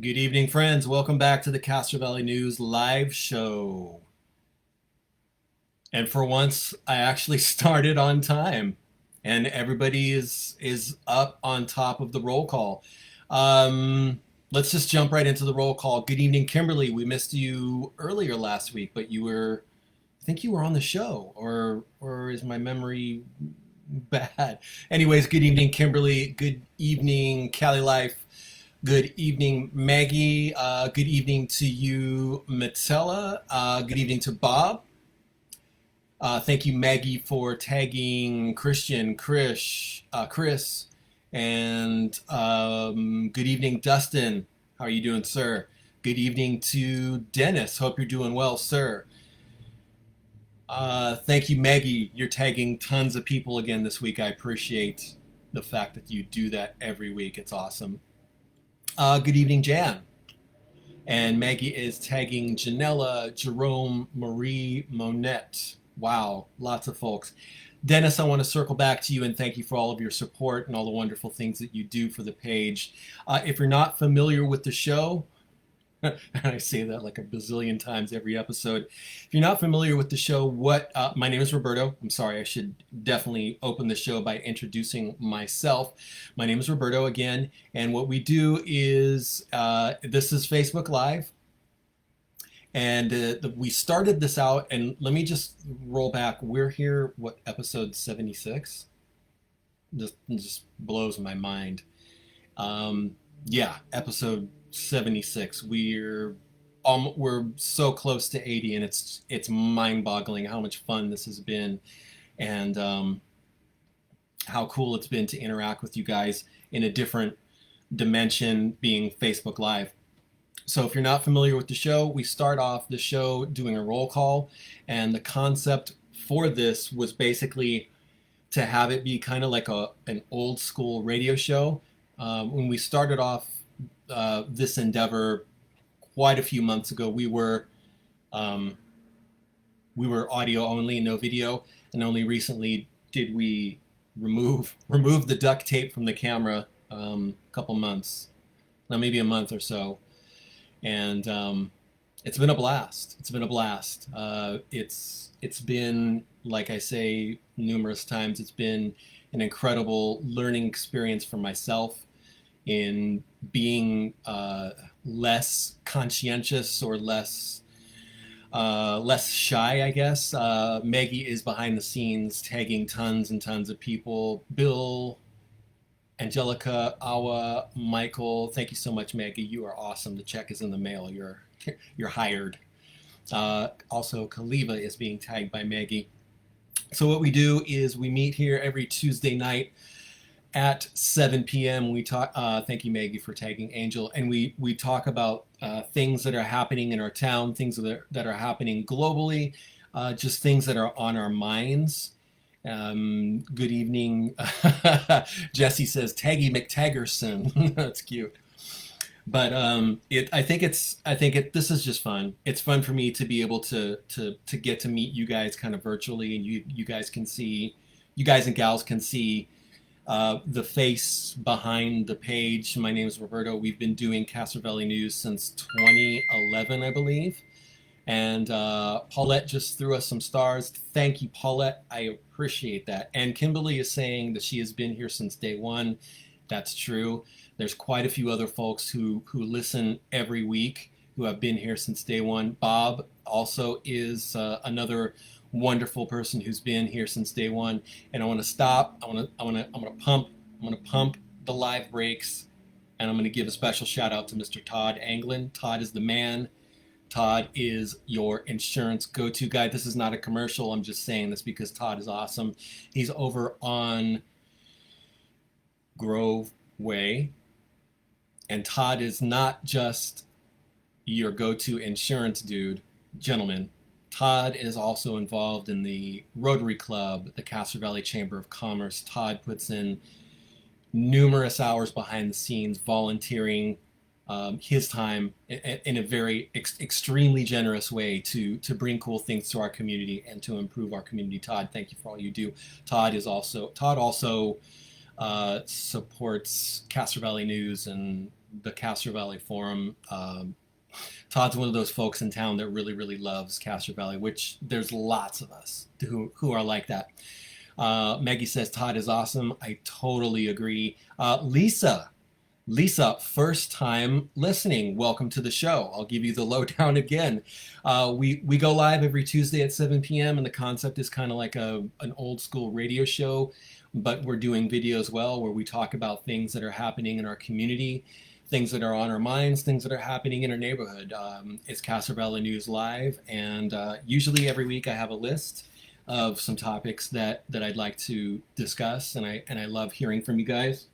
Good evening, friends. Welcome back to the Castro Valley News live show. And for once, I actually started on time, and everybody is up on top of the roll call. Let's just jump right into the roll call. Good evening, Kimberly. We missed you earlier last week, but I think you were on the show, or is my memory bad? Anyways, good evening, Kimberly. Good evening, Cali Life. Good evening, Maggie. Good evening to you, Matella. Good evening to Bob. Thank you, Maggie, for tagging Christian, Chris, and good evening, Dustin. How are you doing, sir? Good evening to Dennis. Hope you're doing well, sir. Thank you, Maggie. You're tagging tons of people again this week. I appreciate the fact that you do that every week. It's awesome. Good evening, Jan. And Maggie is tagging Janella, Jerome, Marie, Monette. Wow, lots of folks. Dennis, I want to circle back to you and thank you for all of your support and all the wonderful things that you do for the page. If you're not familiar with the show, and I say that like a bazillion times every episode. If you're not familiar with the show, my name is Roberto. I'm sorry, I should definitely open the show by introducing myself. My name is Roberto again, and what we do is, this is Facebook Live, and we started this out, and let me just roll back. We're here, episode 76? Just blows my mind. Yeah, episode 76. We're so close to 80, and it's mind-boggling how much fun this has been, and how cool it's been to interact with you guys in a different dimension, being Facebook Live. So if you're not familiar with the show, we start off the show doing a roll call, and the concept for this was basically to have it be kind of like an old school radio show. When we started off this endeavor quite a few months ago, we were audio only, no video, and only recently did we remove the duct tape from the camera, a couple months, now maybe a month or so, and it's been a blast. It's been a blast. It's been, like I say numerous times, it's been an incredible learning experience for myself in being less conscientious or less shy, I guess. Maggie is behind the scenes tagging tons and tons of people. Bill, Angelica, Awa, Michael, thank you so much, Maggie. You are awesome. The check is in the mail. You're hired. Also, Kaliva is being tagged by Maggie. So what we do is we meet here every Tuesday night at 7 p.m. We talk. Thank you, Maggie, for tagging Angel, and we talk about things that are happening in our town, things that are happening globally, just things that are on our minds. Good evening. Jesse says Taggy McTaggerson. That's cute. But I think this is just fun. It's fun for me to be able to get to meet you guys kind of virtually, and you guys and gals can see the face behind the page. My name is Roberto. We've been doing Castro Valley News since 2011, I believe. And Paulette just threw us some stars. Thank you, Paulette. I appreciate that. And Kimberly is saying that she has been here since day one. That's true. There's quite a few other folks who listen every week who have been here since day one. Bob also is another wonderful person who's been here since day one. And I want to stop. I'm gonna pump the live breaks, and I'm gonna give a special shout out to Mr. Todd Anglin. Todd is the man. Todd is your insurance go-to guy. This is not a commercial. I'm just saying this because Todd is awesome. He's over on Grove Way. And Todd is not just your go-to insurance dude, gentlemen. Todd is also involved in the Rotary Club, the Castro Valley Chamber of Commerce. Todd puts in numerous hours behind the scenes, volunteering his time in a very extremely generous way to bring cool things to our community and to improve our community. Todd, thank you for all you do. Todd also supports Castro Valley News and the Castro Valley Forum. Todd's one of those folks in town that really, really loves Castro Valley, which there's lots of us who are like that. Maggie says Todd is awesome. I totally agree. Lisa, first time listening. Welcome to the show. I'll give you the lowdown again. We go live every Tuesday at 7 p.m. and the concept is kind of like an old school radio show, but we're doing video as well where we talk about things that are happening in our community, things that are on our minds, things that are happening in our neighborhood. It's Castro Valley News Live, and usually every week I have a list of some topics that I'd like to discuss, and I love hearing from you guys.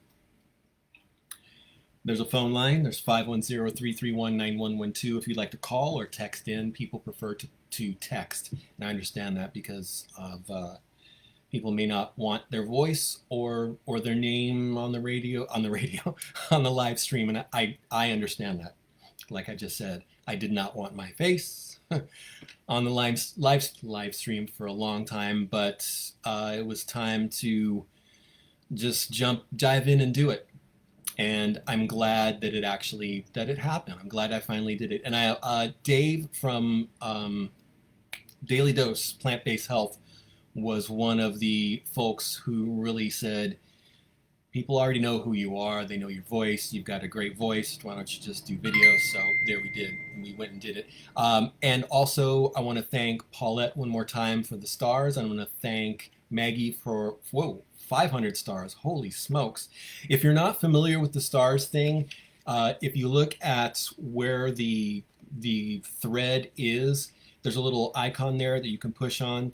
There's a phone line. There's 510-331-9112 if you'd like to call or text in. People prefer to text, and I understand that because of people may not want their voice or their name on the radio on the live stream, and I understand that. Like I just said, I did not want my face on the live stream for a long time, but it was time to just dive in and do it. And I'm glad that it happened. I'm glad I finally did it. And Dave from Daily Dose Plant-Based Health was one of the folks who really said, people already know who you are. They know your voice. You've got a great voice. Why don't you just do videos? So there we did. We went and did it. And also, I want to thank Paulette one more time for the stars. I want to thank Maggie for 500 stars. Holy smokes. If you're not familiar with the stars thing, if you look at where the thread is, there's a little icon there that you can push on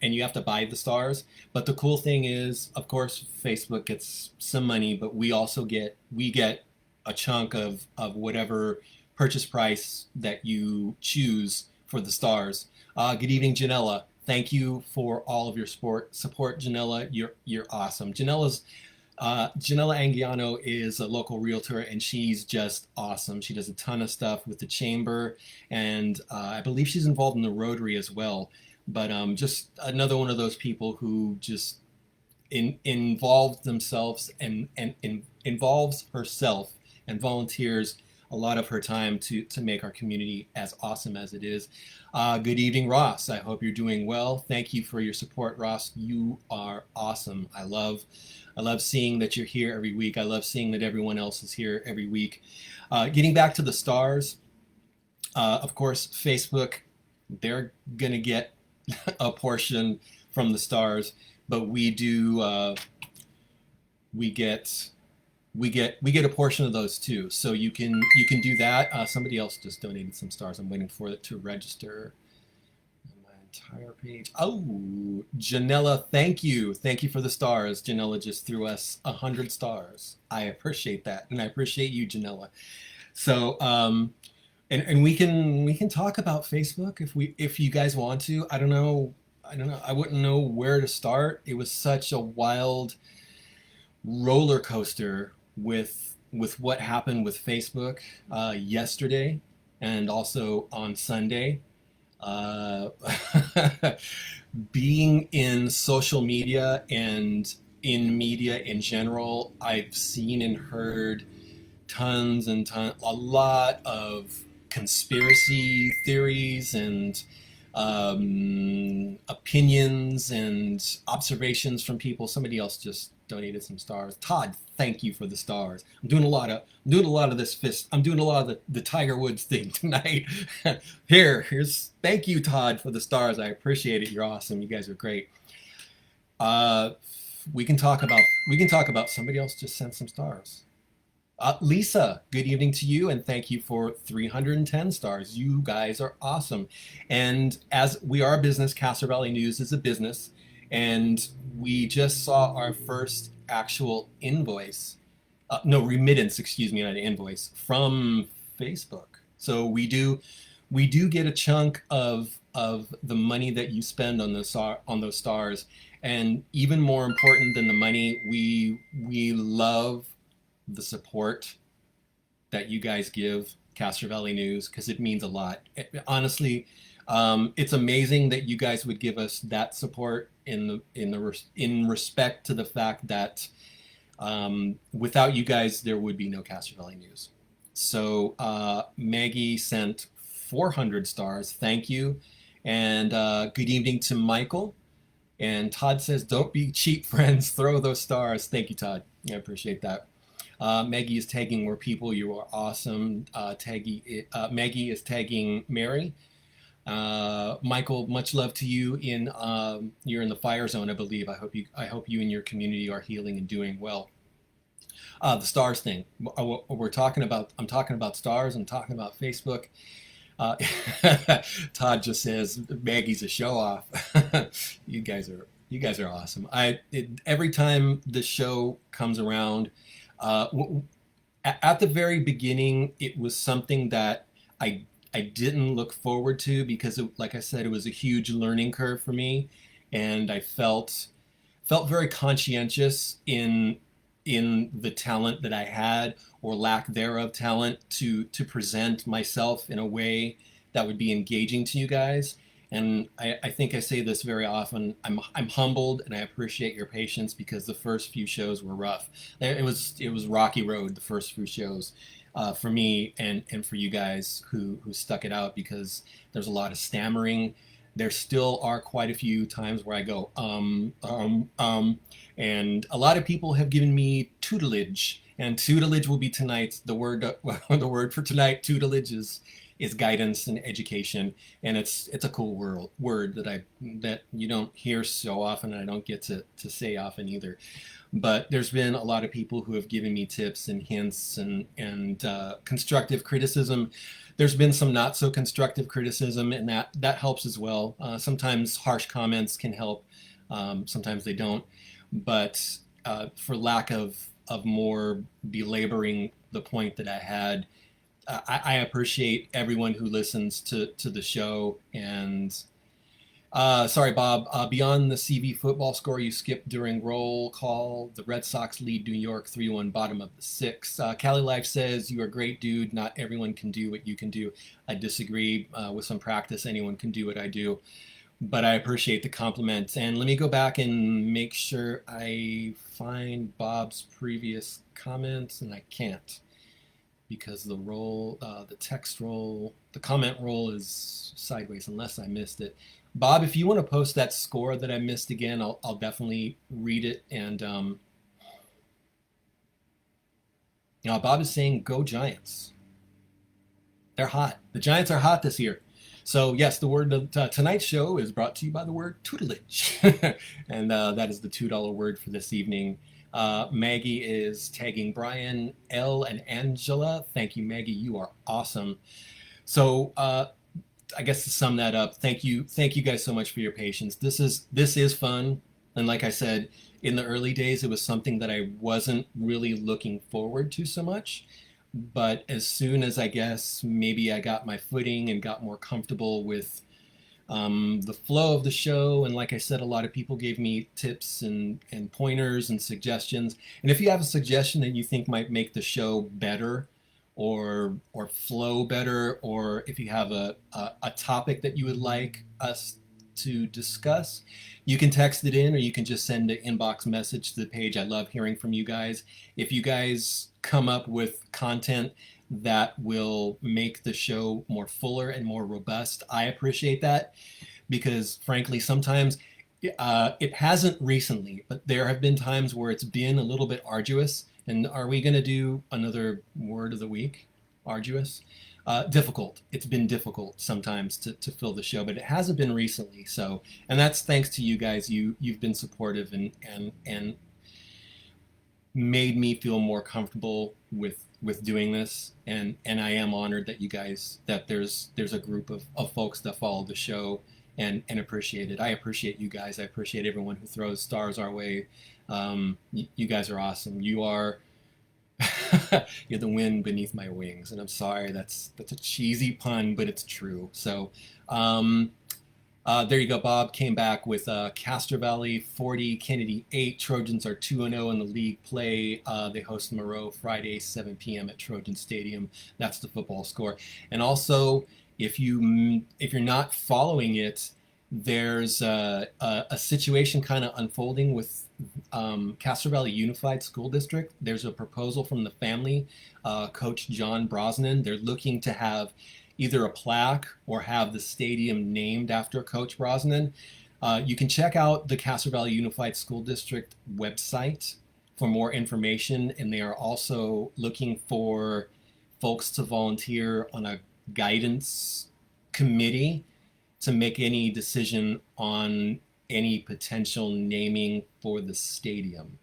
and you have to buy the stars. But the cool thing is, of course, Facebook gets some money, but we get a chunk of whatever purchase price that you choose for the stars. Good evening, Janella. Thank you for all of your support, Janella. You're awesome. Janella Anguiano is a local realtor, and she's just awesome. She does a ton of stuff with the chamber, and I believe she's involved in the Rotary as well. But just another one of those people who just involves themselves and involves herself and volunteers a lot of her time to make our community as awesome as it is. Good evening, Ross. I hope you're doing well. Thank you for your support, Ross. You are awesome. I love seeing that you're here every week. I love seeing that everyone else is here every week. Getting back to the stars, of course, Facebook, they're going to get a portion from the stars, but we do, we get a portion of those too. So you can do that. Somebody else just donated some stars. I'm waiting for it to register on my entire page. Oh, Janella, thank you for the stars. Janella just threw us 100 stars. I appreciate that, and I appreciate you, Janella. So and we can talk about Facebook if you guys want to. I don't know. I wouldn't know where to start. It was such a wild roller coaster with what happened with Facebook yesterday and also on Sunday. Being in social media and in media in general, I've seen and heard a lot of conspiracy theories and opinions and observations from people. Somebody else just donated some stars. Todd, thank you for the stars. I'm doing a lot of the Tiger Woods thing tonight. Thank you, Todd, for the stars. I appreciate it. You're awesome. You guys are great. We can talk about somebody else just sent some stars. Lisa, good evening to you, and thank you for 310 stars. You guys are awesome. And as we are a business, Castro Valley News is a business, and we just saw our first actual remittance, not an invoice, from Facebook. So we do get a chunk of the money that you spend on those stars, and even more important than the money, we love the support that you guys give Castro Valley News, because it means a lot. Honestly, it's amazing that you guys would give us that support in respect to the fact that Without you guys, there would be no Castro Valley News. So Maggie sent 400 stars. Thank you. And good evening to Michael. And Todd says, don't be cheap, friends. Throw those stars. Thank you, Todd. I appreciate that. Maggie is tagging more people. You are awesome. Maggie is tagging Mary. Michael, much love to you. You're in the fire zone, I believe. I hope you and your community are healing and doing well. The stars thing. I'm talking about stars. I'm talking about Facebook. Uh, Todd just says Maggie's a show off. You guys are awesome. Every time the show comes around, at the very beginning, it was something that I didn't look forward to because, like I said, it was a huge learning curve for me, and I felt very conscientious in the talent that I had or lack thereof talent to present myself in a way that would be engaging to you guys. And I think I say this very often. I'm humbled and I appreciate your patience because the first few shows were rough. It was rocky road the first few shows for me and for you guys who stuck it out because there's a lot of stammering. There still are quite a few times where I go and a lot of people have given me tutelage, and tutelage will be tonight's the word. The word for tonight, tutelage is guidance and education, and it's a cool word that you don't hear so often, and I don't get to say often either. But there's been a lot of people who have given me tips and hints and constructive criticism. There's been some not so constructive criticism, and that helps as well. Sometimes harsh comments can help, sometimes they don't. But for lack of more belaboring the point that I had, I appreciate everyone who listens to the show. And sorry, Bob, beyond the CV football score you skipped during roll call, the Red Sox lead New York 3-1, bottom of the sixth. Cali Life says, you are a great dude. Not everyone can do what you can do. I disagree. With some practice, anyone can do what I do. But I appreciate the compliment. And let me go back and make sure I find Bob's previous comments, and I can't because the text roll, the comment roll is sideways unless I missed it. Bob, if you want to post that score that I missed again, I'll definitely read it. And now Bob is saying, go Giants. They're hot. The Giants are hot this year. So yes, the word of tonight's show is brought to you by the word tutelage. And that is the $2 word for this evening. Maggie is tagging Brian, L, and Angela. Thank you, Maggie. You are awesome. So I guess to sum that up, thank you guys so much for your patience. This is fun. And like I said, in the early days, it was something that I wasn't really looking forward to so much. But as soon as I guess maybe I got my footing and got more comfortable with the flow of the show, and like I said, a lot of people gave me tips and pointers and suggestions. And if you have a suggestion that you think might make the show better or flow better, or if you have a topic that you would like us to discuss, you can text it in or you can just send an inbox message to the page. I love hearing from you guys. If you guys come up with content that will make the show more fuller and more robust, I appreciate that because frankly, sometimes it hasn't recently, but there have been times where it's been a little bit arduous. And are we going to do another word of the week? Arduous? Difficult. It's been difficult sometimes to fill the show, but it hasn't been recently. So, and that's thanks to you guys. You've been supportive and made me feel more comfortable with doing this. And I am honored that you guys, that there's a group of folks that follow the show and appreciate it. I appreciate you guys. I appreciate everyone who throws stars our way. You guys are awesome. You are you're the wind beneath my wings, and I'm sorry that's a cheesy pun, but it's true. So there you go. Bob came back with Castro Valley 40, Kennedy 8. Trojans are 2-0 in the league play. They host Moreau Friday 7 p.m. at Trojan Stadium. That's the football score. And also, if you're not following it, there's a situation kind of unfolding with Castro Valley Unified School District. There's a proposal from the family, Coach John Brosnan. They're looking to have either a plaque or have the stadium named after Coach Brosnan. You can check out the Castro Valley Unified School District website for more information, and they are also looking for folks to volunteer on a guidance committee to make any decision on any potential naming for the stadium.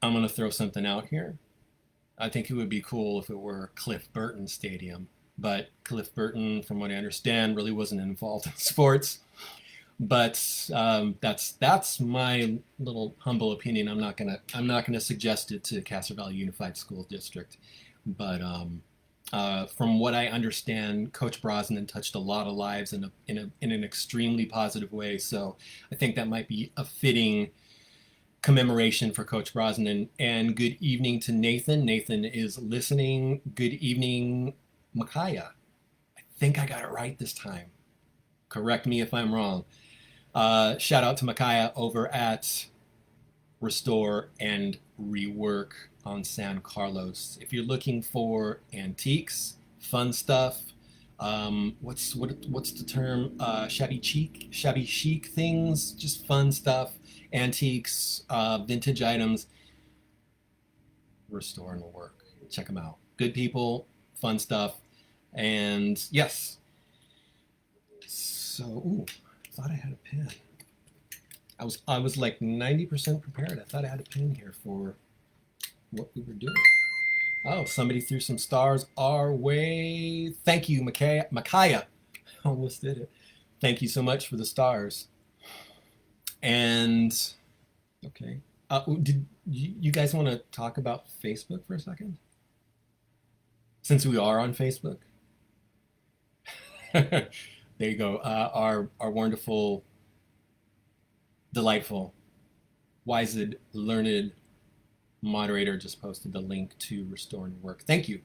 I'm going to throw something out here. I think it would be cool if it were Cliff Burton Stadium, but Cliff Burton, from what I understand, really wasn't involved in sports. But that's my little humble opinion. I'm not gonna suggest it to Castro Valley Unified School District, but from what I understand, Coach Brosnan touched a lot of lives in an extremely positive way. So I think that might be a fitting commemoration for Coach Brosnan. And good evening to Nathan. Nathan is listening. Good evening, Micaiah. I think I got it right this time. Correct me if I'm wrong. Shout out to Micaiah over at Restore and Rework on San Carlos. If you're looking for antiques, fun stuff, what's the term? Shabby chic things, just fun stuff, antiques, vintage items. Restore and Rework. Check them out. Good people, fun stuff, and yes. So, ooh, I thought I had a pen. I was like 90% prepared. I thought I had a pen here for what we were doing. Oh, somebody threw some stars our way. Thank you, Micaiah. Almost did it. Thank you so much for the stars. And okay, did you guys want to talk about Facebook for a second? Since we are on Facebook. There you go. Our wonderful, delightful, wised, learned moderator just posted the link to Restore and Work. Thank you.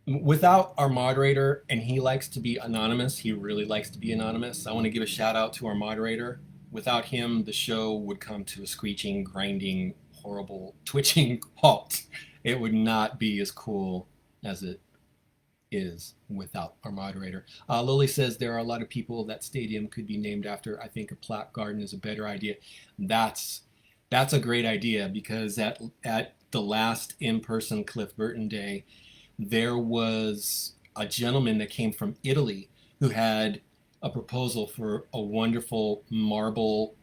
Without our moderator, and he likes to be anonymous, he really likes to be anonymous, I want to give a shout out to our moderator. Without him, the show would come to a screeching, grinding, horrible, twitching halt. It would not be as cool as it is without our moderator. Lily says there are a lot of people that stadium could be named after. I think a plaque garden is a better idea. That's a great idea, because at the last in-person Cliff Burton Day, there was a gentleman that came from Italy who had a proposal for a wonderful marble,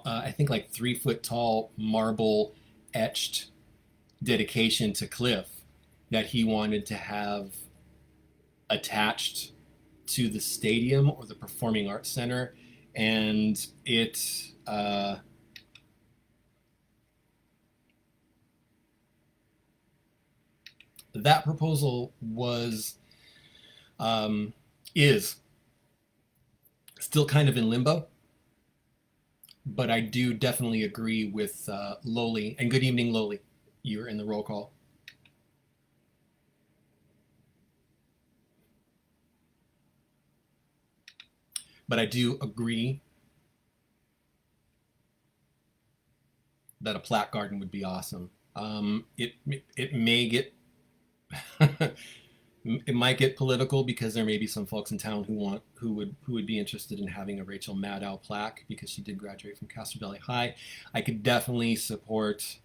I think like 3-foot tall marble etched dedication to Cliff that he wanted to have attached to the stadium or the Performing Arts Center. And it that proposal was is still kind of in limbo, but I do definitely agree with Loli. And good evening, Loli. You're in the roll call. But I do agree that a plaque garden would be awesome. It may get it might get political, because there may be some folks in town who would be interested in having a Rachel Maddow plaque, because she did graduate from Castro Valley High. I could definitely support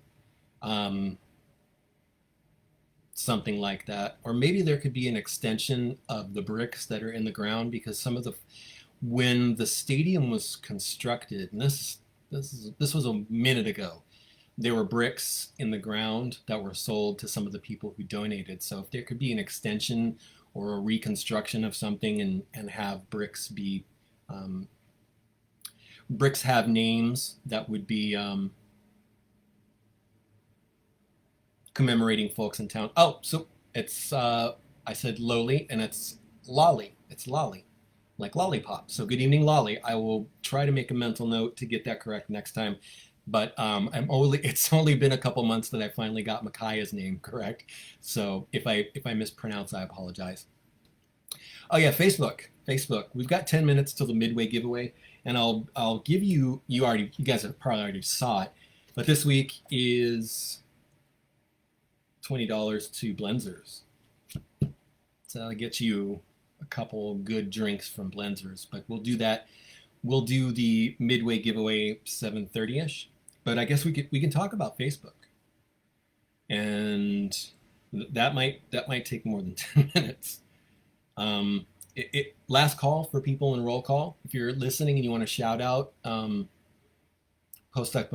something like that, or maybe there could be an extension of the bricks that are in the ground, because when the stadium was constructed, and this was a minute ago, there were bricks in the ground that were sold to some of the people who donated. So if there could be an extension or a reconstruction of something, and have bricks be bricks have names that would be commemorating folks in town. Oh, so it's I said Loli, and it's Lolly. It's Lolly, like lollipop. So good evening, Lolly. I will try to make a mental note to get that correct next time. But it's only been a couple months that I finally got Micaiah's name correct. So if I mispronounce, I apologize. Oh yeah, Facebook. Facebook. We've got 10 minutes till the midway giveaway, and I'll give you you guys have probably already saw it, but this week is $20 to Blenzers. So that'll get you a couple good drinks from Blenzers, but we'll do that. We'll do the midway giveaway 7:30ish. But I guess we can talk about Facebook. And that might take more than 10 minutes. Last call for people in roll call. If you're listening and you want to shout out, post up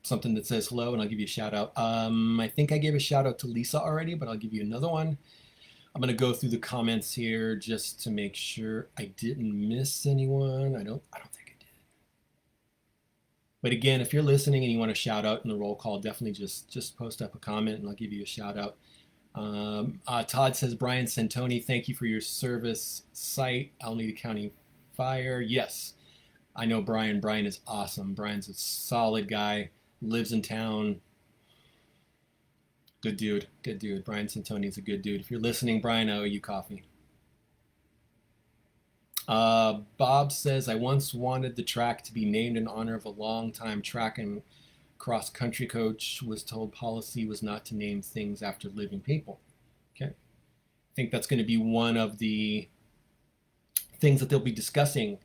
something that says hello, and I'll give you a shout out. I think I gave a shout out to Lisa already, but I'll give you another one. I'm gonna go through the comments here just to make sure I didn't miss anyone. I don't think I did. But again, if you're listening and you want to shout out in the roll call, definitely just post up a comment and I'll give you a shout out. Todd says, Brian Santoni, thank you for your service site, Alameda County Fire. Yes, I know Brian. Brian is awesome. Brian's a solid guy, lives in town. Good dude. Good dude. Brian Santoni is a good dude. If you're listening, Brian, I owe you coffee. Bob says, I once wanted the track to be named in honor of a longtime track and cross-country coach, was told policy was not to name things after living people. Okay. I think that's going to be one of the things that they'll be discussing.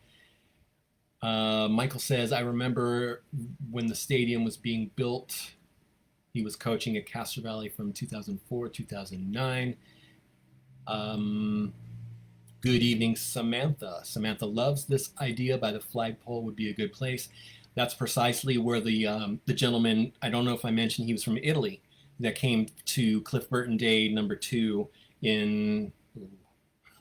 Michael says, I remember when the stadium was being built, he was coaching at Castro Valley from 2004, 2009. Good evening, Samantha. Samantha loves this idea by the flagpole would be a good place. That's precisely where the gentleman, I don't know if I mentioned he was from Italy, that came to Cliff Burton Day #2 in,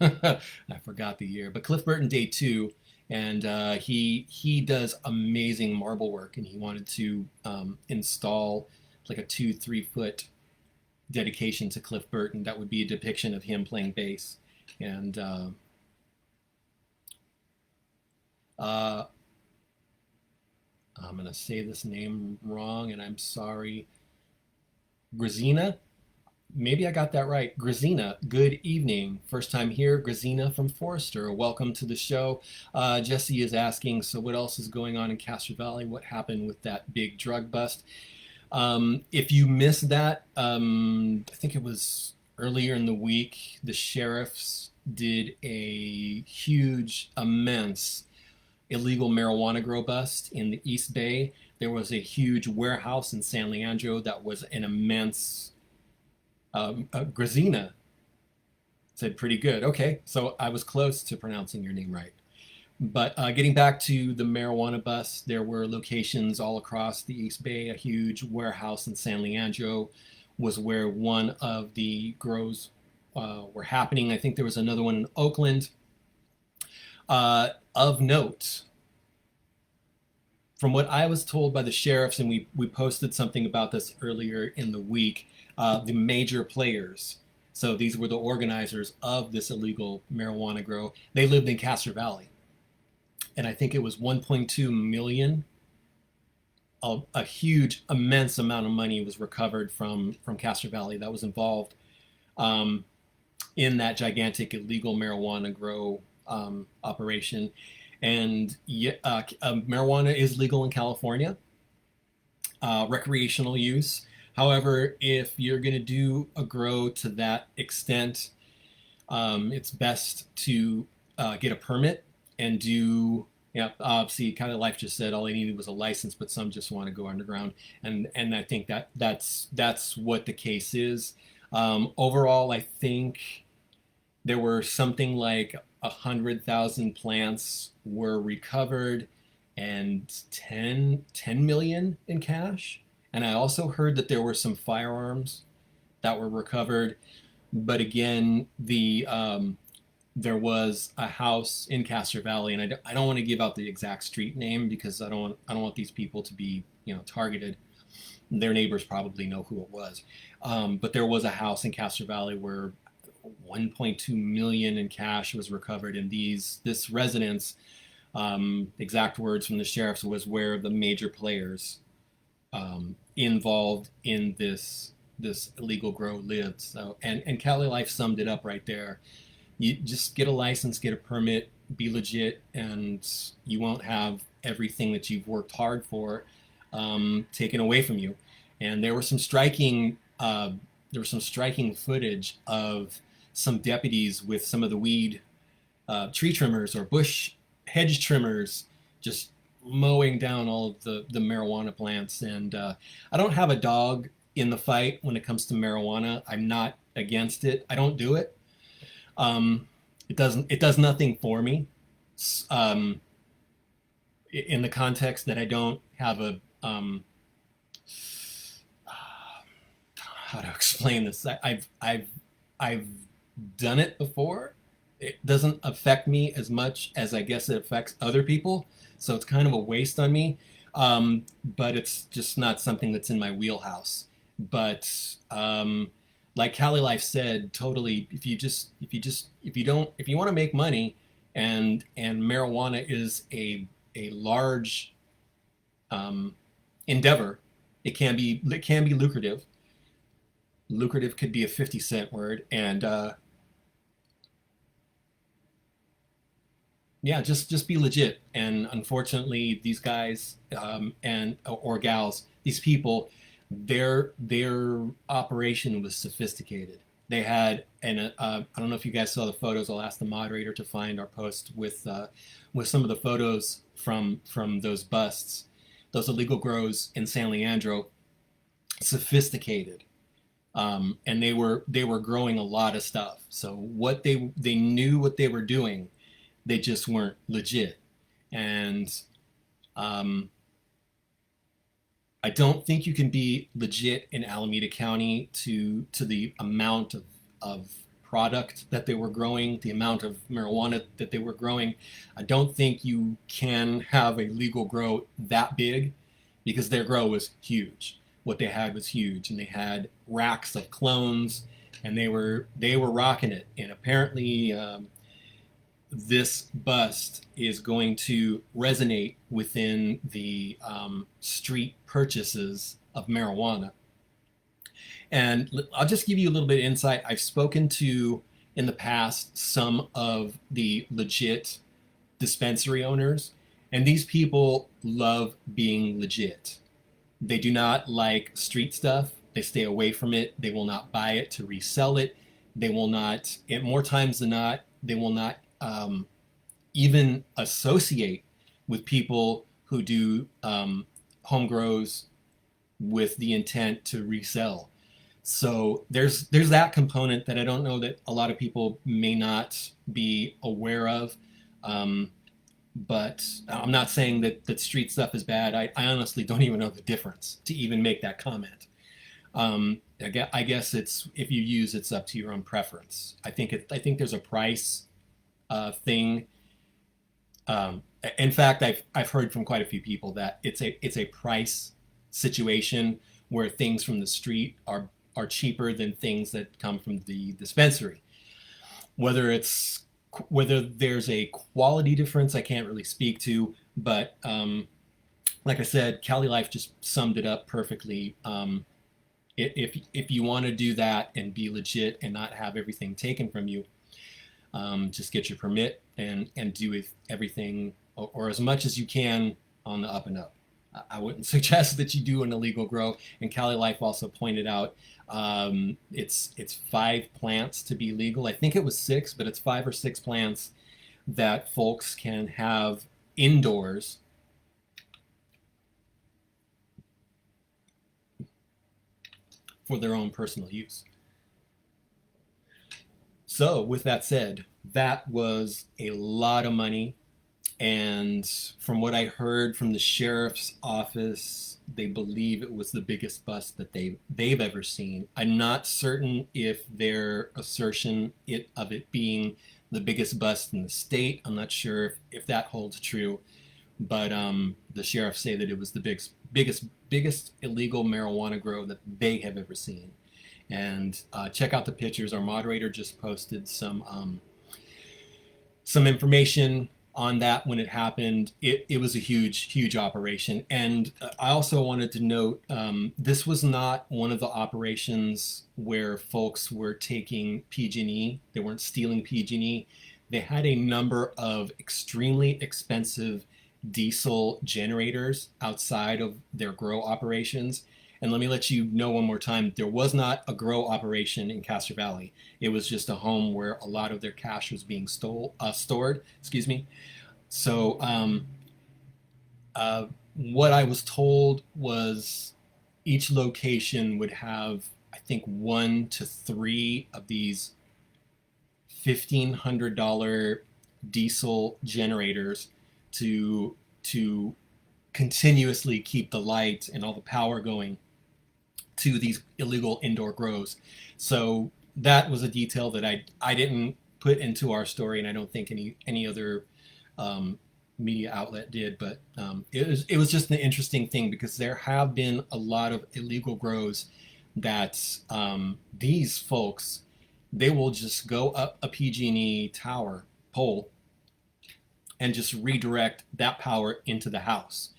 I forgot the year, but Cliff Burton Day 2, and he does amazing marble work, and he wanted to install like a 2-3 foot dedication to Cliff Burton that would be a depiction of him playing bass. And I'm going to say this name wrong, and I'm sorry. Grazina, maybe I got that right. Grazina, good evening. First time here, Grazina from Forrester. Welcome to the show. Jesse is asking, so what else is going on in Castro Valley? What happened with that big drug bust? If you missed that, I think it was earlier in the week, the sheriffs did a huge, immense illegal marijuana grow bust in the East Bay. There was a huge warehouse in San Leandro that was an immense, Grazina said pretty good. Okay, so I was close to pronouncing your name right. But getting back to the marijuana bust, there were locations all across the East Bay. A huge warehouse in San Leandro was where one of the grows were happening. I think there was another one in Oakland. Of note, from what I was told by the sheriffs, and we posted something about this earlier in the week, the major players, so these were the organizers of this illegal marijuana grow, they lived in Castro Valley. And I think it was 1.2 million. A huge, immense amount of money was recovered from Castro Valley that was involved in that gigantic illegal marijuana grow operation. And marijuana is legal in California, recreational use. However, if you're going to do a grow to that extent, it's best to get a permit and do, see, kind of Life just said all they needed was a license, but some just want to go underground. And I think that's what the case is. Overall, I think there were something like 100,000 plants were recovered and 10 million in cash. And I also heard that there were some firearms that were recovered. But again, there was a house in Castro Valley, and I don't want to give out the exact street name because I don't want these people to be targeted. Their neighbors probably know who it was. But there was a house in Castro Valley where 1.2 million in cash was recovered, and this residence, exact words from the sheriffs, was where the major players involved in this illegal grow lived. So and Cali Life summed it up right there. You just get a license, get a permit, be legit, and you won't have everything that you've worked hard for taken away from you. And there was some striking footage of some deputies with some of the weed tree trimmers or bush hedge trimmers just mowing down all of the marijuana plants. And I don't have a dog in the fight when it comes to marijuana. I'm not against it. I don't do it. It does nothing for me. Um, in the context that I don't have a how to explain this. I've done it before. It doesn't affect me as much as I guess it affects other people, so it's kind of a waste on me. But it's just not something that's in my wheelhouse. But like Cali Life said, totally. If you want to make money, and marijuana is a large endeavor, it can be lucrative. Lucrative could be a 50-cent word, and yeah, just be legit. And unfortunately, these guys and or gals, these people, their operation was sophisticated. They had, and I don't know if you guys saw the photos. I'll ask the moderator to find our post with some of the photos from those busts, those illegal grows in San Leandro. Sophisticated. And they were growing a lot of stuff. So what they knew what they were doing, they just weren't legit. And I don't think you can be legit in Alameda County to the amount of product that they were growing, the amount of marijuana that they were growing. I don't think you can have a legal grow that big because their grow was huge. What they had was huge, and they had racks of clones, and they were rocking it. And apparently, this bust is going to resonate within the street purchases of marijuana. And I'll just give you a little bit of insight. I've spoken to, in the past, some of the legit dispensary owners, and these people love being legit. They do not like street stuff. They stay away from it. They will not buy it to resell it. They will not, more times than not, they will not even associate with people who do home grows with the intent to resell. So there's that component that I don't know that a lot of people may not be aware of. But I'm not saying that street stuff is bad. I honestly don't even know the difference to even make that comment. I guess it's, if you use, it's up to your own preference. I think there's a price thing. In fact, I've heard from quite a few people that it's a price situation where things from the street are cheaper than things that come from the dispensary. Whether there's a quality difference, I can't really speak to, but like I said, Cali Life just summed it up perfectly. If you want to do that and be legit and not have everything taken from you, just get your permit and do everything or as much as you can on the up and up. I wouldn't suggest that you do an illegal grow. And Cali Life also pointed out it's 5 plants to be legal. I think it was 6, but it's 5 or 6 plants that folks can have indoors for their own personal use. So with that said, that was a lot of money. And from what I heard from the sheriff's office, they believe it was the biggest bust that they've ever seen. I'm not certain if their assertion of it being the biggest bust in the state, I'm not sure if that holds true. But the sheriffs say that it was the biggest illegal marijuana grow that they have ever seen. And check out the pictures. Our moderator just posted some information on that when it happened. It was a huge operation. And I also wanted to note, this was not one of the operations where folks were taking PG&E. They weren't stealing PG&E. They had a number of extremely expensive diesel generators outside of their grow operations. And let me let you know one more time, there was not a grow operation in Castro Valley. It was just a home where a lot of their cash was being stored. Excuse me. So what I was told was each location would have, I think, 1 to 3 of these $1,500 diesel generators to continuously keep the light and all the power going to these illegal indoor grows. So that was a detail that I didn't put into our story, and I don't think any other media outlet did. But it was just an interesting thing, because there have been a lot of illegal grows that these folks, they will just go up a PG&E tower pole and just redirect that power into the house.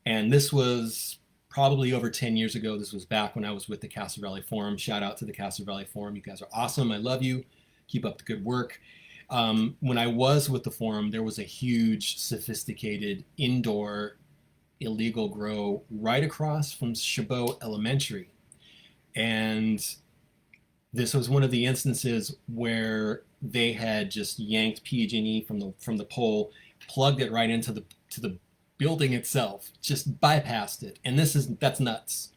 And this was probably over 10 years ago. This was back when I was with the Castro Valley Forum. Shout out to the Castro Valley Forum. You guys are awesome. I love you. Keep up the good work. When I was with the forum, there was a huge, sophisticated indoor illegal grow right across from Chabot Elementary. And this was one of the instances where they had just yanked PG&E from the pole, plugged it right into the building itself, just bypassed it. And that's nuts.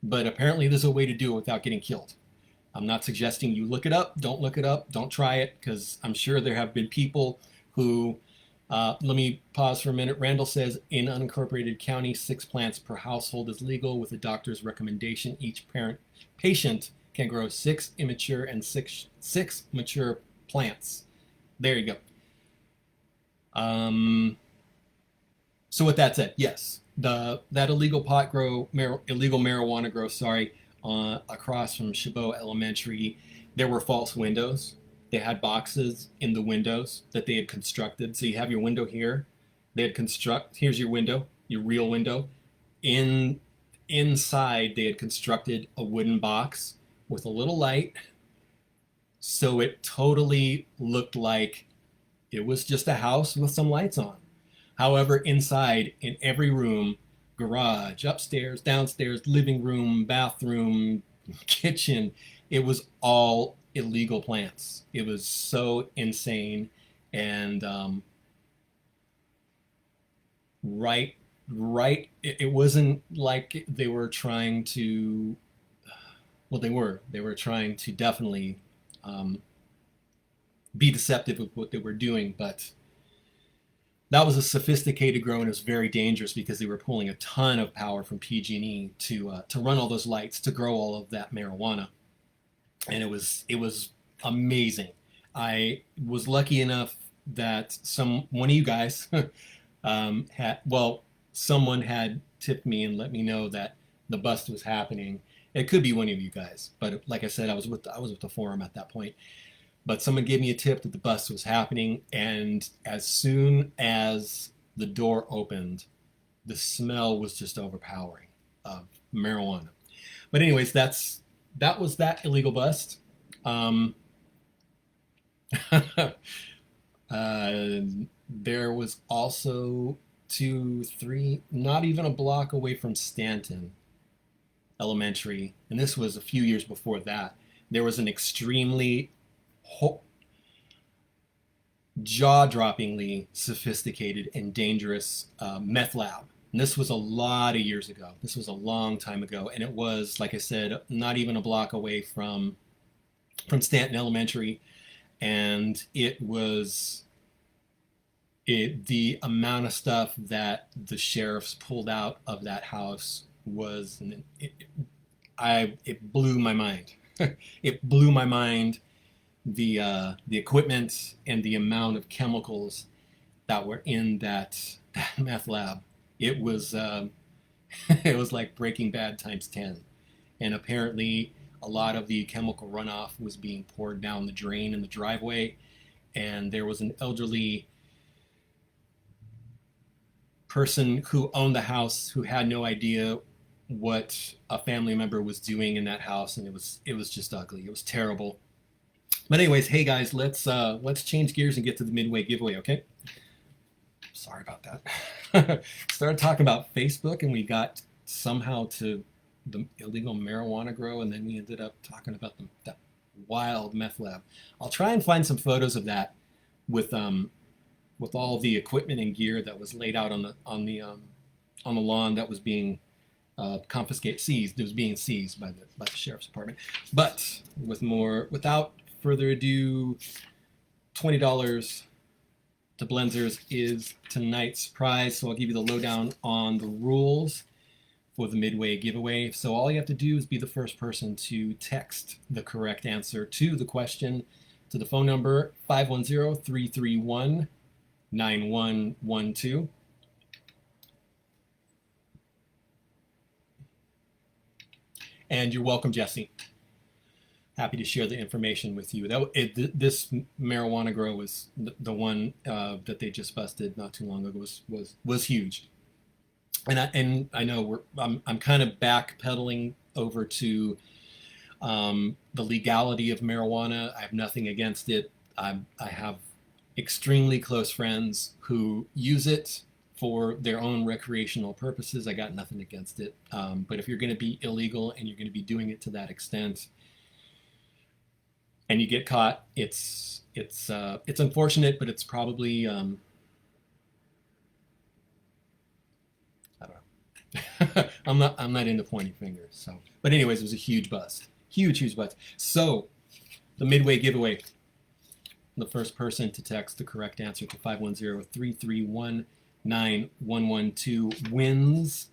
But apparently there's a way to do it without getting killed. I'm not suggesting you look it up. Don't look it up. Don't try it, because I'm sure there have been people who, let me pause for a minute. Randall says, in unincorporated county, 6 plants per household is legal with a doctor's recommendation. Each patient can grow 6 immature and six mature plants. There you go. So with that said, yes, that illegal illegal marijuana grow, across from Chabot Elementary, there were false windows. They had boxes in the windows that they had constructed. So you have your window here. Here's your window, your real window. Inside, they had constructed a wooden box with a little light. So it totally looked like it was just a house with some lights on. However, inside, in every room, garage, upstairs, downstairs, living room, bathroom, kitchen, it was all illegal plants. It was so insane. And it wasn't like they were trying to, well, they were trying to definitely be deceptive with what they were doing, but that was a sophisticated grow, and it was very dangerous because they were pulling a ton of power from PG&E to run all those lights to grow all of that marijuana, and it was amazing. I was lucky enough that one of you guys someone had tipped me and let me know that the bust was happening. It could be one of you guys, but like I said, I was with the forum at that point. But someone gave me a tip that the bust was happening, and as soon as the door opened, the smell was just overpowering of marijuana. But anyways, that was that illegal bust. There was also 2, 3, not even a block away from Stanton Elementary, and this was a few years before that. There was an extremely jaw-droppingly sophisticated and dangerous meth lab. And this was a lot of years ago. This was a long time ago, and it was, like I said, not even a block away from Stanton Elementary. And the amount of stuff that the sheriffs pulled out of that house was, it blew my mind. It blew my mind. The equipment and the amount of chemicals that were in that meth lab, it was it was like Breaking Bad times 10. And apparently a lot of the chemical runoff was being poured down the drain in the driveway, and there was an elderly person who owned the house who had no idea what a family member was doing in that house, and it was just ugly. It was terrible. But anyways, hey guys, let's change gears and get to the midway giveaway, okay? Sorry about that. Started talking about Facebook, and we got somehow to the illegal marijuana grow, and then we ended up talking about that wild meth lab. I'll try and find some photos of that with all the equipment and gear that was laid out on the lawn that was being seized. It was being seized by the sheriff's department. But without further ado, $20 to Blenzers is tonight's prize. So I'll give you the lowdown on the rules for the midway giveaway. So all you have to do is be the first person to text the correct answer to the question to the phone number 510-331-9112. And you're welcome, Jesse. Happy to share the information with you. This marijuana grow was the one that they just busted not too long ago was huge. And I know I'm kind of backpedaling over to the legality of marijuana. I have nothing against it. I have extremely close friends who use it for their own recreational purposes. I got nothing against it. But if you're going to be illegal and you're going to be doing it to that extent, and you get caught, it's unfortunate, but it's probably I don't know. I'm not into pointing fingers. So, but anyways, it was a huge bust, huge bust. So, the midway giveaway. The first person to text the correct answer to 510-331-9112 wins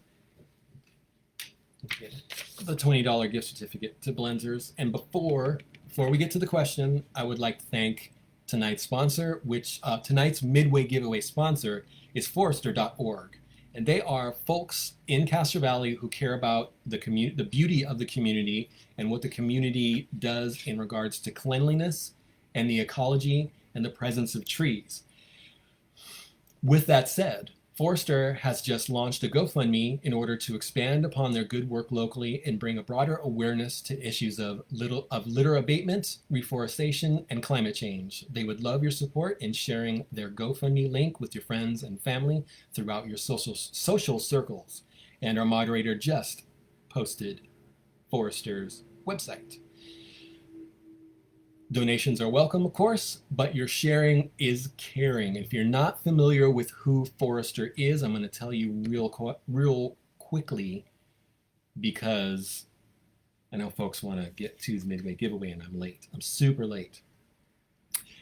the $20 gift certificate to Blenzers. And before we get to the question, I would like to thank tonight's sponsor, which tonight's midway giveaway sponsor is Forrester.org. And they are folks in Castro Valley who care about the beauty of the community and what the community does in regards to cleanliness and the ecology and the presence of trees. With that said, Forrester has just launched a GoFundMe in order to expand upon their good work locally and bring a broader awareness to issues of litter abatement, reforestation, and climate change. They would love your support in sharing their GoFundMe link with your friends and family throughout your social circles. And our moderator just posted Forrester's website. Donations are welcome, of course, but your sharing is caring. If you're not familiar with who Forrester is, I'm going to tell you real quickly, because I know folks want to get to the midway giveaway, and I'm late. I'm super late.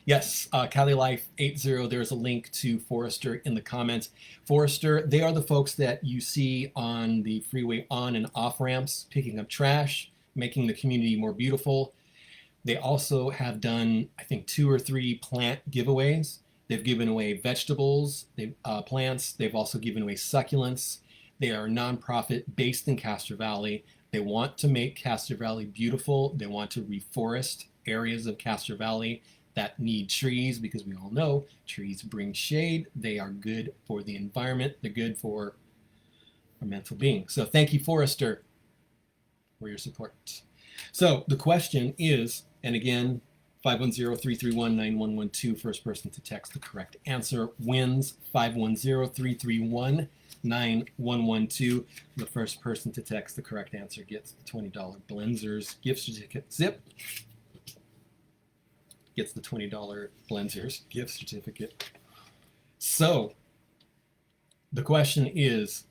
Yes, Cali Life 80, there's a link to Forrester in the comments. Forrester, they are the folks that you see on the freeway on and off ramps, picking up trash, making the community more beautiful. They also have done, I think, 2 or 3 plant giveaways. They've given away vegetables, plants. They've also given away succulents. They are a nonprofit based in Castro Valley. They want to make Castro Valley beautiful. They want to reforest areas of Castro Valley that need trees, because we all know trees bring shade. They are good for the environment. They're good for our mental being. So thank you, Forrester, for your support. So the question is, and again, 510-331-9112, first person to text the correct answer wins. 510-331-9112. The first person to text the correct answer gets the $20 Blenzers gift certificate. Gets the $20 Blenzers gift certificate. So the question is,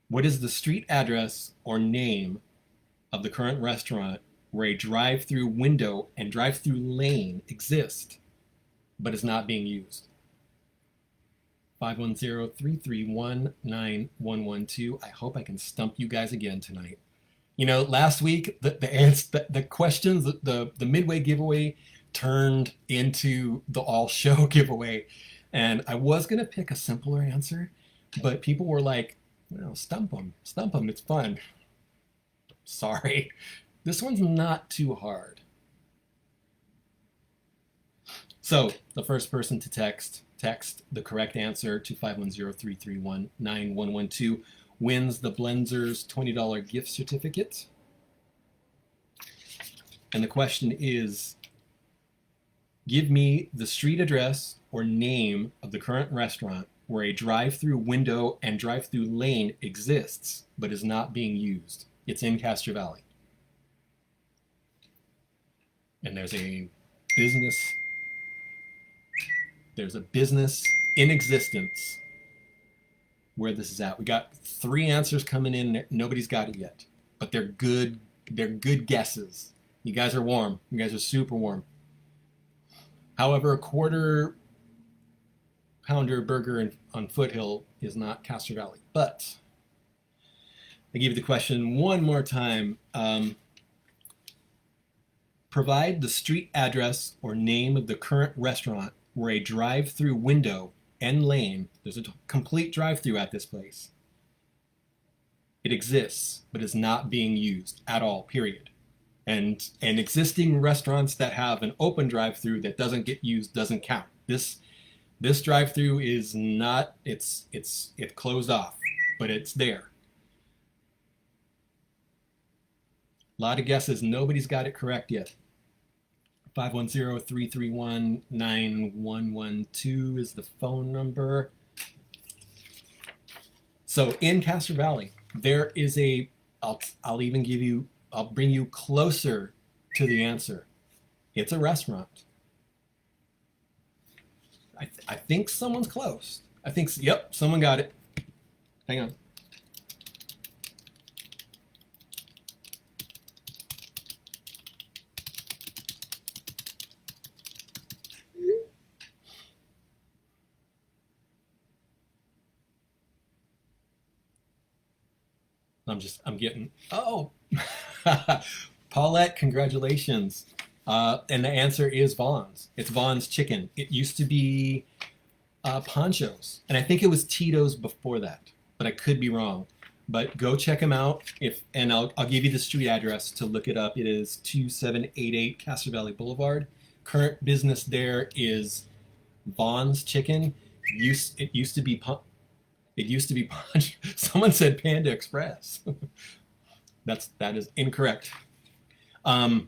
what is the street address or name of the current restaurant where a drive-through window and drive-through lane exist, but is not being used? 510-331-9112. I hope I can stump you guys again tonight. You know, last week the questions, the midway giveaway turned into the all show giveaway, and I was gonna pick a simpler answer, but people were like, "No, stump them, it's fun." Sorry. This one's not too hard. So the first person to text text the correct answer to 510-331-9112 wins the Blenzers $20 gift certificate. And the question is, give me the street address or name of the current restaurant where a drive-through window and drive-through lane exists but is not being used. It's in Castro Valley. And there's a business in existence where this is at. We got 3 answers coming in. Nobody's got it yet, but they're good guesses. You guys are warm. You guys are super warm. However, a quarter pounder burger on Foothill is not Castro Valley. But I give you the question one more time. Provide the street address or name of the current restaurant where a drive-through window and lane, there's a complete drive-through at this place. It exists, but is not being used at all, period. And existing restaurants that have an open drive-through that doesn't get used doesn't count. This drive-through is not, it's closed off, but it's there. A lot of guesses. Nobody's got it correct yet. 510-331-9112 is the phone number. So in Castro Valley, there is I'll bring you closer to the answer. It's a restaurant. I think someone's close. Yep, someone got it. Hang on. I'm getting, Paulette, congratulations. And the answer is Vaughn's. It's Vaughn's Chicken. It used to be Poncho's, and I think it was Tito's before that, but I could be wrong. But go check them out. I'll give you the street address to look it up. It is 2788 Castro Valley Boulevard. Current business there is Vaughn's Chicken. It used to be someone said Panda Express. That is incorrect. Panda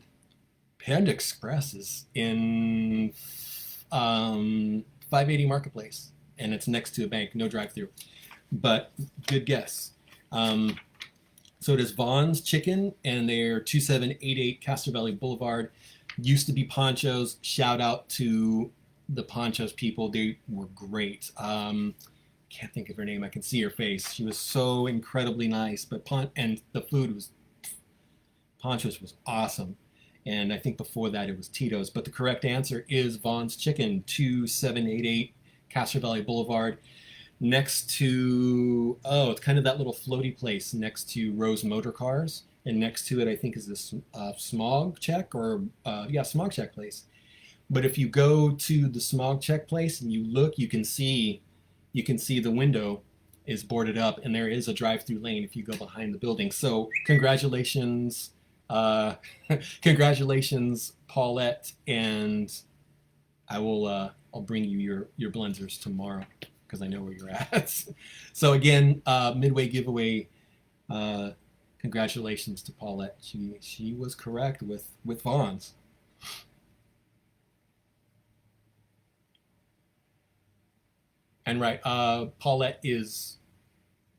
Express is in 580 Marketplace, and it's next to a bank, no drive-through. But good guess. So it is Vaughn's Chicken, and they're 2788 Castro Valley Boulevard. Used to be Poncho's. Shout out to the Poncho's people. They were great. Can't think of her name. I can see her face. She was so incredibly nice. And the food was, Poncho's was awesome. And I think before that it was Tito's. But the correct answer is Vaughn's Chicken, 2788 Castro Valley Boulevard. Next to, it's kind of that little floaty place next to Rose Motor Cars. And next to it, I think, is this Smog Check Smog Check place. But if you go to the Smog Check place and you look, you can see the window is boarded up, and there is a drive-through lane if you go behind the building. So congratulations, Paulette, and I'll bring you your Blenzers tomorrow because I know where you're at. So again, midway giveaway. Congratulations to Paulette. She was correct with Vaughn's. And right, Paulette is,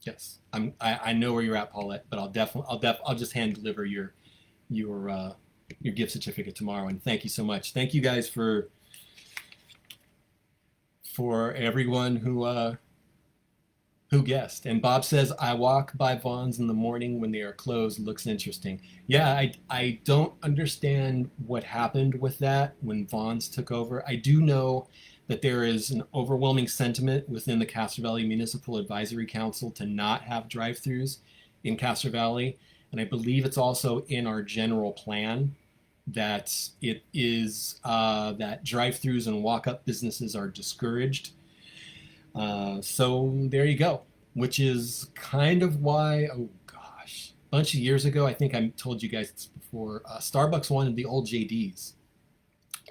yes. I know where you're at, Paulette, but I'll just hand deliver your gift certificate tomorrow. And thank you so much. Thank you guys for everyone who guessed. And Bob says, I walk by Vaughn's in the morning when they are closed. Looks interesting. Yeah, I don't understand what happened with that when Vaughn's took over. I do know that there is an overwhelming sentiment within the Castro Valley Municipal Advisory Council to not have drive-thrus in Castro Valley. And I believe it's also in our general plan that it is that drive-thrus and walk-up businesses are discouraged. So there you go, which is kind of why, a bunch of years ago, I think I told you guys this before, Starbucks wanted the old JDs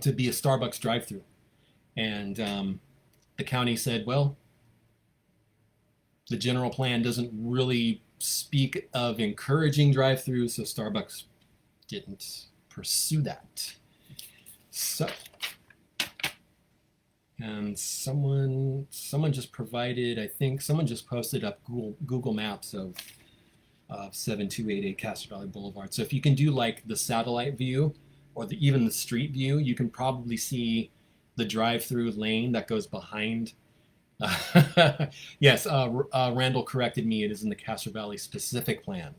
to be a Starbucks drive-thru. And the county said, well, the general plan doesn't really speak of encouraging drive-throughs, so Starbucks didn't pursue that. So, and someone just provided, I think someone just posted up Google Maps of 7288 Castro Valley Boulevard. So if you can do like the satellite view or even the street view, you can probably see the drive-through lane that goes behind. Yes, Randall corrected me. It is in the Castro Valley specific plan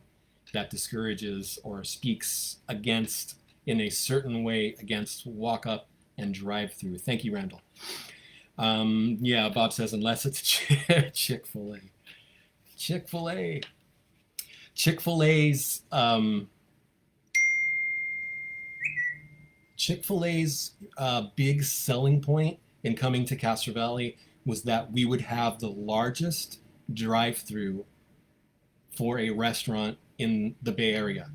that discourages or speaks against, in a certain way, against walk-up and drive-through. Thank you, Randall. Yeah, Bob says, unless it's Chick-fil-A. Chick-fil-A. Chick-fil-A's big selling point in coming to Castro Valley was that we would have the largest drive-through for a restaurant in the Bay Area.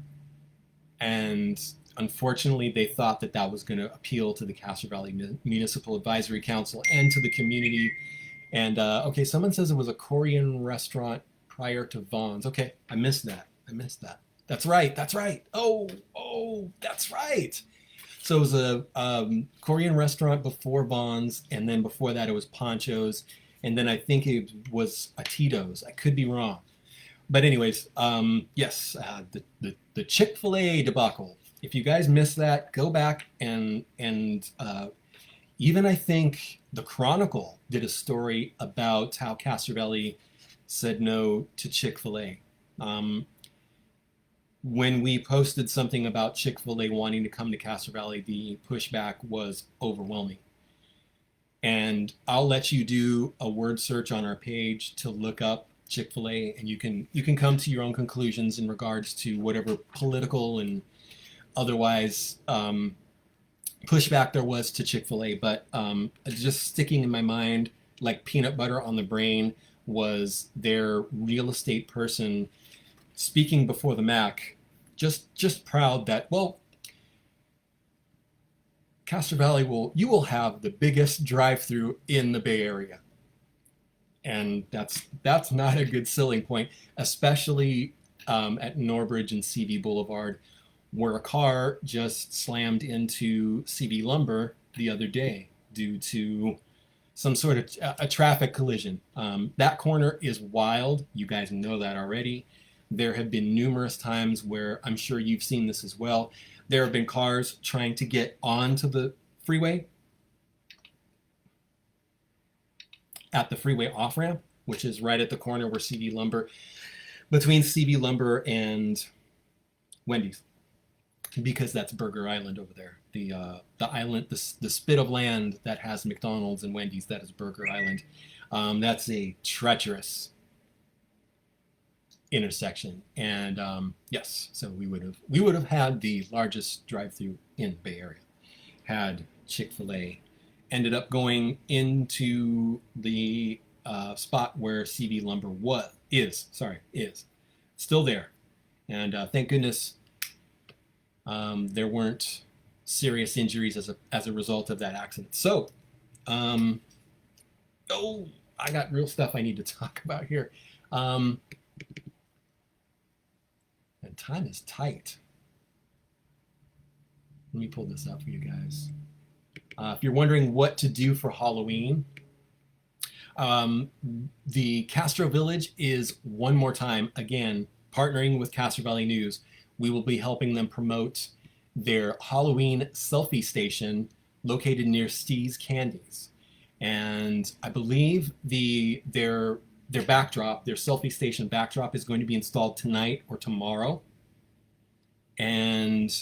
And unfortunately, they thought that that was going to appeal to the Castro Valley Municipal Advisory Council and to the community. And okay, someone says it was a Korean restaurant prior to Vaughn's. Okay, I missed that. That's right. Oh, that's right. So it was a Korean restaurant before Vaughn's, and then before that it was Poncho's, and then I think it was a Tito's. I could be wrong. But anyways, yes, the Chick-fil-A debacle. If you guys missed that, go back and even I think the Chronicle did a story about how Castro Valley said no to Chick-fil-A. When we posted something about Chick-fil-A wanting to come to Castro Valley, the pushback was overwhelming. And I'll let you do a word search on our page to look up Chick-fil-A, and you can come to your own conclusions in regards to whatever political and otherwise pushback there was to Chick-fil-A. But just sticking in my mind like peanut butter on the brain was their real estate person speaking before the MAC, just proud that, well, Castro Valley will have the biggest drive-through in the Bay Area. And that's not a good selling point, especially at Norbridge and CV Boulevard, where a car just slammed into CV Lumber the other day due to some sort of a traffic collision. That corner is wild. You guys know that already. There have been numerous times where, I'm sure you've seen this as well, there have been cars trying to get onto the freeway at the freeway off-ramp, which is right at the corner where CV Lumber, between CV Lumber and Wendy's, because that's Burger Island over there. The island, the spit of land that has McDonald's and Wendy's, that is Burger Island. That's a treacherous intersection, and yes, so we would have had the largest drive-through in Bay Area had Chick-fil-A ended up going into the spot where CV Lumber is still there, and thank goodness there weren't serious injuries as a result of that accident. So, I got real stuff I need to talk about here. And time is tight. Let me pull this up for you guys. If you're wondering what to do for Halloween, the Castro Village is one more time, again, partnering with Castro Valley News. We will be helping them promote their Halloween selfie station located near Steve's Candies. And I believe their backdrop, their selfie station backdrop, is going to be installed tonight or tomorrow. And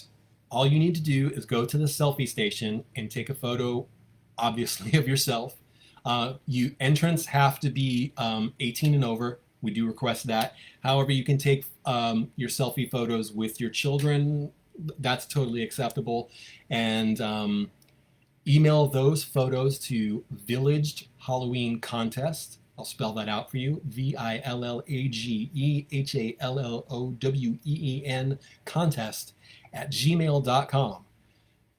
all you need to do is go to the selfie station and take a photo, obviously, of yourself. Entrants have to be 18 and over. We do request that. However, you can take your selfie photos with your children. That's totally acceptable. And email those photos to Villaged Halloween Contest. I'll spell that out for you. VILLAGEHALLOWEEN contest @gmail.com.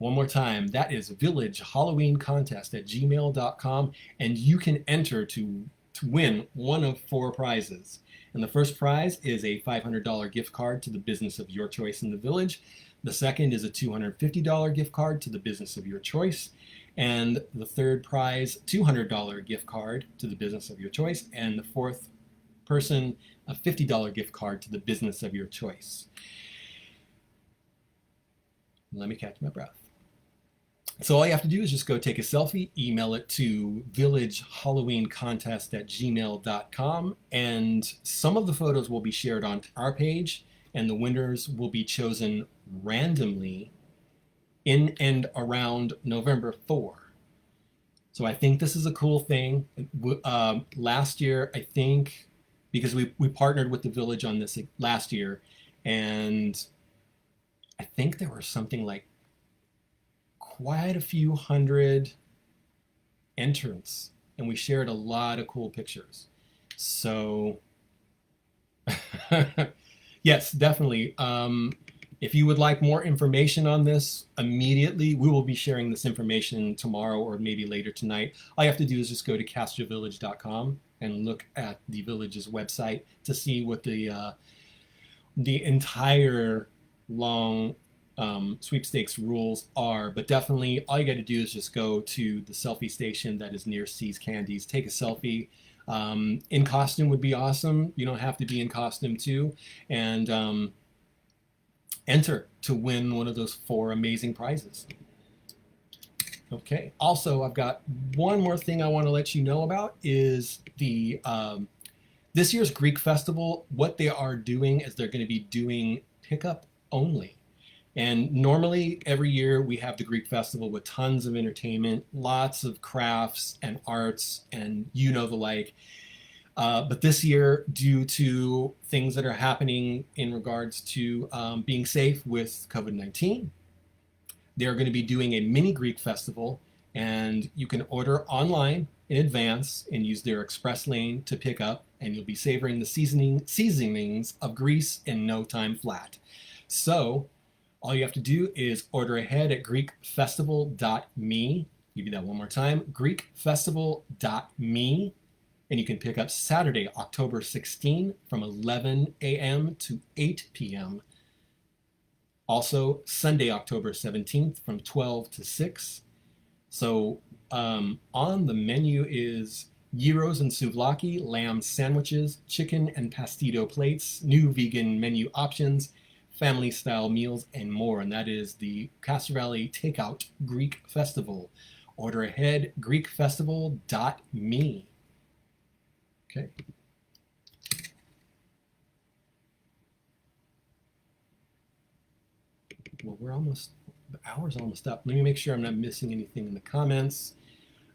One more time, that is villagehalloweencontest@gmail.com, and you can enter to win one of 4 prizes. And the first prize is a $500 gift card to the business of your choice in the village. The second is a $250 gift card to the business of your choice. And the third prize, $200 gift card to the business of your choice. And the fourth person, a $50 gift card to the business of your choice. Let me catch my breath. So all you have to do is just go take a selfie, email it to villagehalloweencontest@gmail.com, and some of the photos will be shared on our page, and the winners will be chosen randomly in and around November 4. So I think this is a cool thing. Last year, I think, because we partnered with the village on this last year, and I think there were something like quite a few hundred entrants, and we shared a lot of cool pictures. So yes, definitely. If you would like more information on this immediately, we will be sharing this information tomorrow or maybe later tonight. All you have to do is just go to castrovillage.com and look at the village's website to see what the entire long sweepstakes rules are. But definitely all you got to do is just go to the selfie station that is near C's Candies, take a selfie. In costume would be awesome. You don't have to be in costume too, and enter to win one of those 4 amazing prizes. Okay, also I've got one more thing I want to let you know about is the this year's Greek Festival. What they are doing is they're going to be doing pickup only. And normally every year we have the Greek Festival with tons of entertainment, lots of crafts and arts and the like. But this year, due to things that are happening in regards to being safe with COVID-19, they're going to be doing a mini Greek Festival, and you can order online in advance and use their express lane to pick up, and you'll be savoring the seasonings of Greece in no time flat. So all you have to do is order ahead at greekfestival.me. Give you that one more time, greekfestival.me. And you can pick up Saturday, October 16 from 11 a.m. to 8 p.m. Also, Sunday, October 17th from 12 to 6. So on the menu is gyros and souvlaki, lamb sandwiches, chicken and pastito plates, new vegan menu options, family-style meals, and more. And that is the Castro Valley Takeout Greek Festival. Order ahead, greekfestival.me. Okay. Well, the hour's almost up. Let me make sure I'm not missing anything in the comments.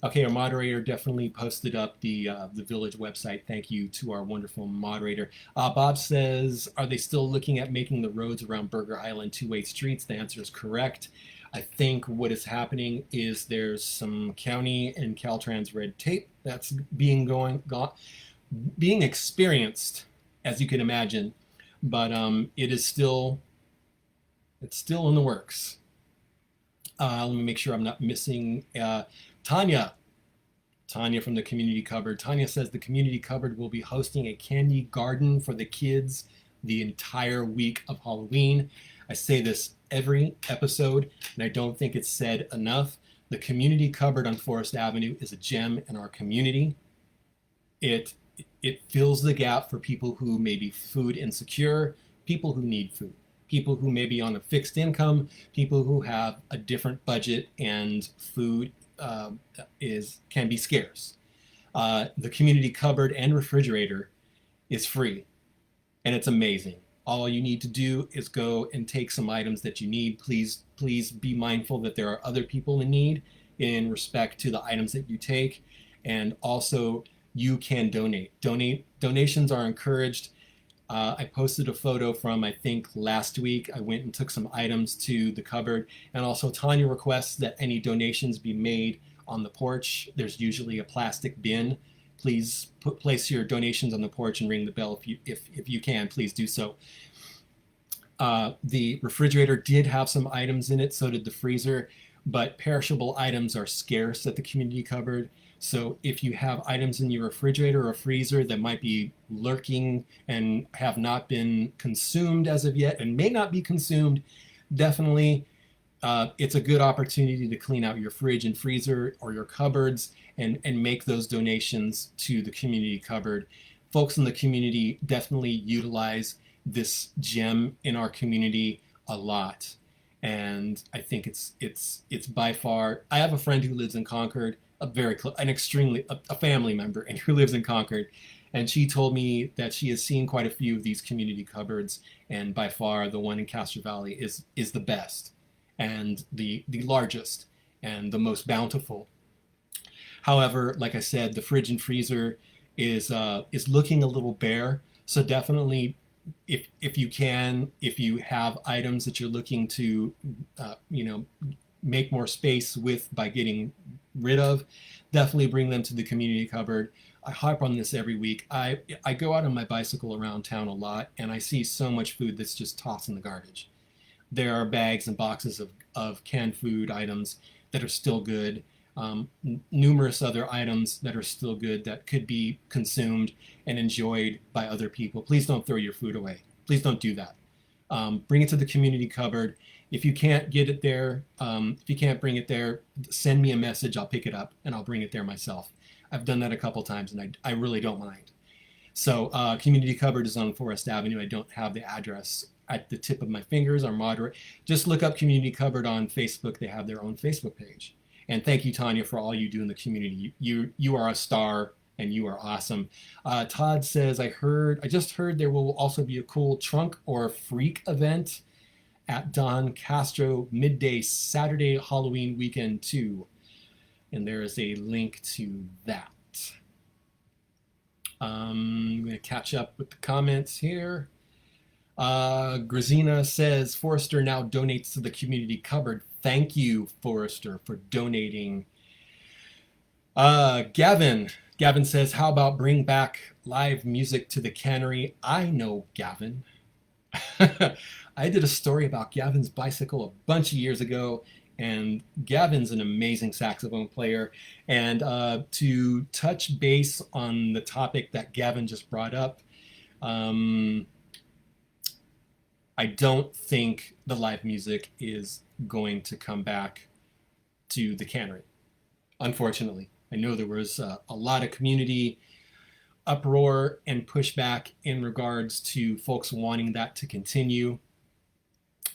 Okay, our moderator definitely posted up the village website. Thank you to our wonderful moderator. Bob says, are they still looking at making the roads around Burger Island 2-way streets? The answer is correct. I think what is happening is there's some county and Caltrans red tape that's being experienced, as you can imagine, but it's still in the works. Let me make sure I'm not missing Tanya from the Community Cupboard. Tanya says the Community Cupboard will be hosting a candy garden for the kids the entire week of Halloween. I say this every episode, and I don't think it's said enough. The Community Cupboard on Forest Avenue is a gem in our community. It fills the gap for people who may be food insecure, people who need food, people who may be on a fixed income, people who have a different budget, and food can be scarce. The Community Cupboard and refrigerator is free, and it's amazing. All you need to do is go and take some items that you need. Please be mindful that there are other people in need in respect to the items that you take, and also you can donate. Donations are encouraged. I posted a photo from, I think, last week. I went and took some items to the cupboard, and also Tanya requests that any donations be made on the porch. There's usually a plastic bin. Please place your donations on the porch and ring the bell if you can. Please do so. The refrigerator did have some items in it, so did the freezer, but perishable items are scarce at the community cupboard. So if you have items in your refrigerator or freezer that might be lurking and have not been consumed as of yet and may not be consumed, definitely it's a good opportunity to clean out your fridge and freezer or your cupboards and make those donations to the community cupboard. Folks in the community definitely utilize this gem in our community a lot. And I think it's by far. I have a friend who lives in Concord, a family member, and who lives in Concord, and she told me that she has seen quite a few of these community cupboards, and by far the one in Castro Valley is the best, and the largest, and the most bountiful. However, like I said, the fridge and freezer is looking a little bare. So definitely, if you have items that you're looking to, make more space with by getting rid of, definitely bring them to the community cupboard. I harp on this every week. I go out on my bicycle around town a lot, and I see so much food that's just tossed in the garbage. There are bags and boxes of canned food items that are still good, numerous other items that are still good that could be consumed and enjoyed by other people. Please don't throw your food away. Please don't do that. Bring it to the community cupboard. If you can't get it there, if you can't bring it there, send me a message. I'll pick it up and I'll bring it there myself. I've done that a couple times and I really don't mind. So community cupboard is on Forest Avenue. I don't have the address at the tip of my fingers or moderate. Just look up community cupboard on Facebook. They have their own Facebook page. And thank you, Tanya, for all you do in the community. You are a star and you are awesome. Todd says, I just heard there will also be a cool trunk or freak event at Don Castro midday Saturday Halloween weekend too. And there is a link to that. I'm going to catch up with the comments here. Grazina says, Forrester now donates to the community cupboard. Thank you, Forrester, for donating. Gavin says, how about bring back live music to the cannery? I know Gavin. I did a story about Gavin's bicycle a bunch of years ago, and Gavin's an amazing saxophone player. And to touch base on the topic that Gavin just brought up, I don't think the live music is going to come back to the cannery, unfortunately. I know there was a lot of community uproar and pushback in regards to folks wanting that to continue.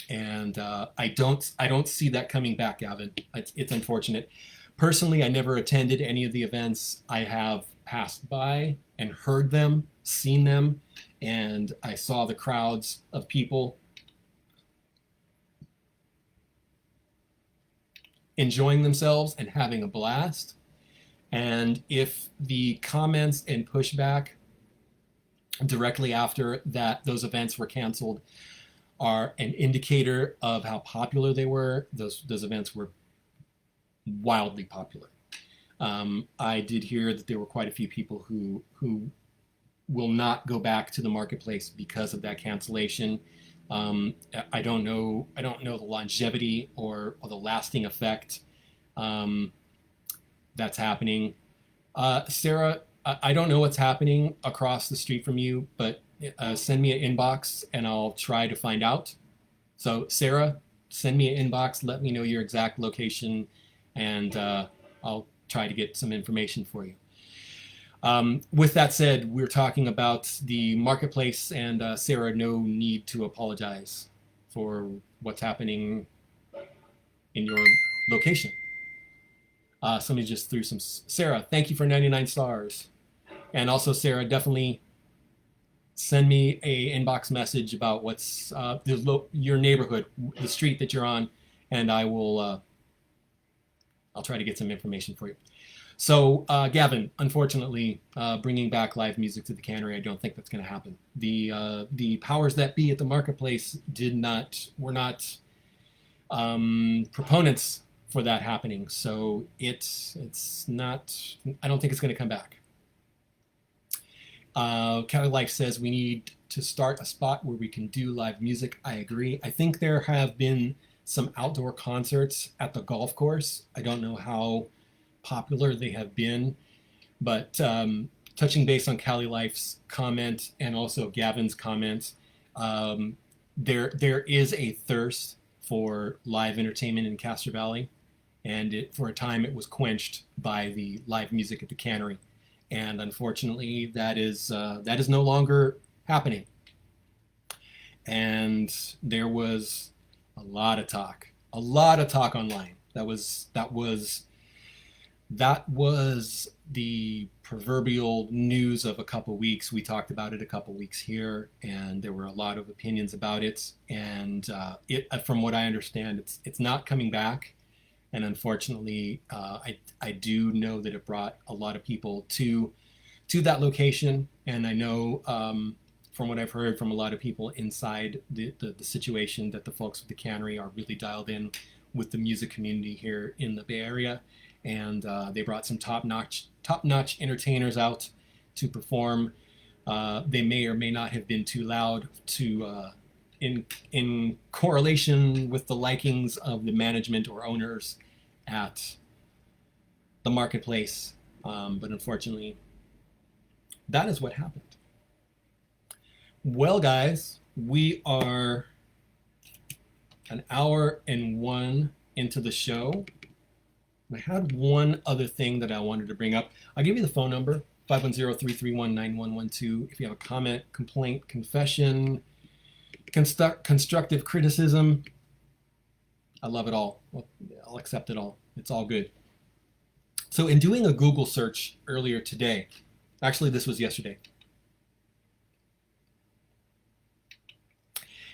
And I don't see that coming back, Gavin. It's unfortunate. Personally, I never attended any of the events. I have passed by and heard them, seen them, and I saw the crowds of people enjoying themselves and having a blast. And if the comments and pushback directly after that those events were canceled are an indicator of how popular they were, those events were wildly popular. I did hear that there were quite a few people who will not go back to the marketplace because of that cancellation. I don't know the longevity or the lasting effect that's happening. Sarah, I don't know what's happening across the street from you, but send me an inbox and I'll try to find out. So Sarah, send me an inbox, let me know your exact location, and I'll try to get some information for you. With that said, we're talking about the marketplace, and Sarah, no need to apologize for what's happening in your location. Somebody just threw some. Sarah, thank you for 99 stars. And also, Sarah, definitely send me a inbox message about what's your neighborhood, the street that you're on, and I will. I'll try to get some information for you. So, Gavin, unfortunately, bringing back live music to the cannery, I don't think that's going to happen. The powers that be at the marketplace were not proponents for that happening. So it's not. I don't think it's going to come back. Cali Life says we need to start a spot where we can do live music. I agree. I think there have been some outdoor concerts at the golf course. I don't know how popular they have been, but touching base on Cali Life's comment and also Gavin's comments, there is a thirst for live entertainment in Castro Valley, and for a time it was quenched by the live music at the cannery, and unfortunately that is no longer happening. And there was a lot of talk online. That was the proverbial news of a couple weeks. We talked about it a couple weeks here, and there were a lot of opinions about it. And from what I understand, it's not coming back. And unfortunately, I do know that it brought a lot of people to that location. And I know from what I've heard from a lot of people inside the situation, that the folks at the cannery are really dialed in with the music community here in the Bay Area. And they brought some top-notch entertainers out to perform. They may or may not have been too loud in correlation with the likings of the management or owners at the marketplace. But unfortunately, that is what happened. Well, guys, we are an hour and 1 into the show. I had one other thing that I wanted to bring up. I'll give you the phone number, 510-331-9112. If you have a comment, complaint, confession, constructive criticism, I love it all. I'll accept it all. It's all good. So in doing a Google search earlier today, actually this was yesterday,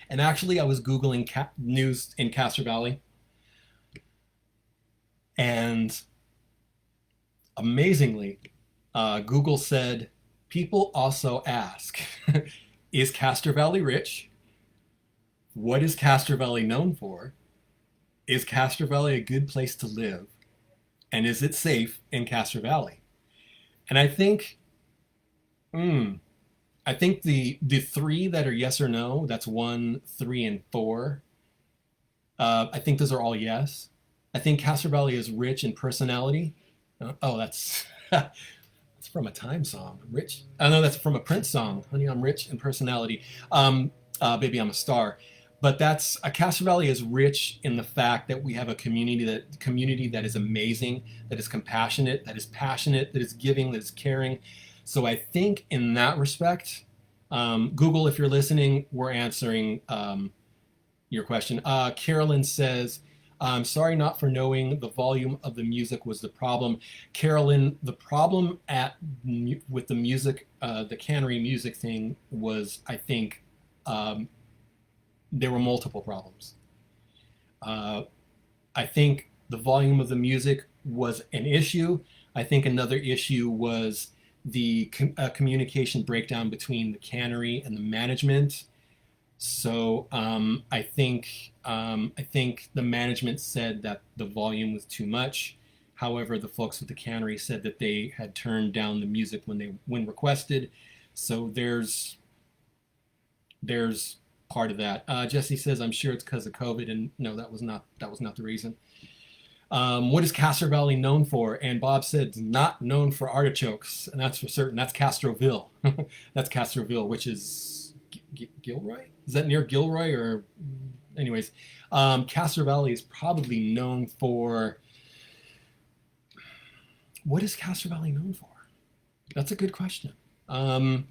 and actually I was Googling news in Castro Valley, and amazingly, Google said, people also ask, is Castro Valley rich? What is Castro Valley known for? Is Castro Valley a good place to live? And is it safe in Castro Valley? And I think the three that are yes or no, that's 1, 3, and 4. I think those are all yes. I think Castro Valley is rich in personality. That's that's from a Time song. Rich. I know that's from a Prince song. Honey, I'm rich in personality. Baby, I'm a star. But Castro Valley is rich in the fact that we have a community that is amazing, that is compassionate, that is passionate, that is giving, that is caring. So I think in that respect, Google, if you're listening, we're answering your question. Carolyn says, I'm sorry not for knowing the volume of the music was the problem. Carolyn, the problem with the music, the cannery music thing was, I think, there were multiple problems. I think the volume of the music was an issue. I think another issue was the communication breakdown between the cannery and the management. So I think the management said that the volume was too much. However, the folks at the cannery said that they had turned down the music when requested. So there's part of that. Jesse says, I'm sure it's because of COVID, and no, that was not the reason. What is Castro Valley known for? And Bob said, it's not known for artichokes, and that's for certain. That's Castroville. That's Castroville, which is Gilroy? Is that near Gilroy? Or, anyways, Castro Valley is probably known for. What is Castro Valley known for? That's a good question. I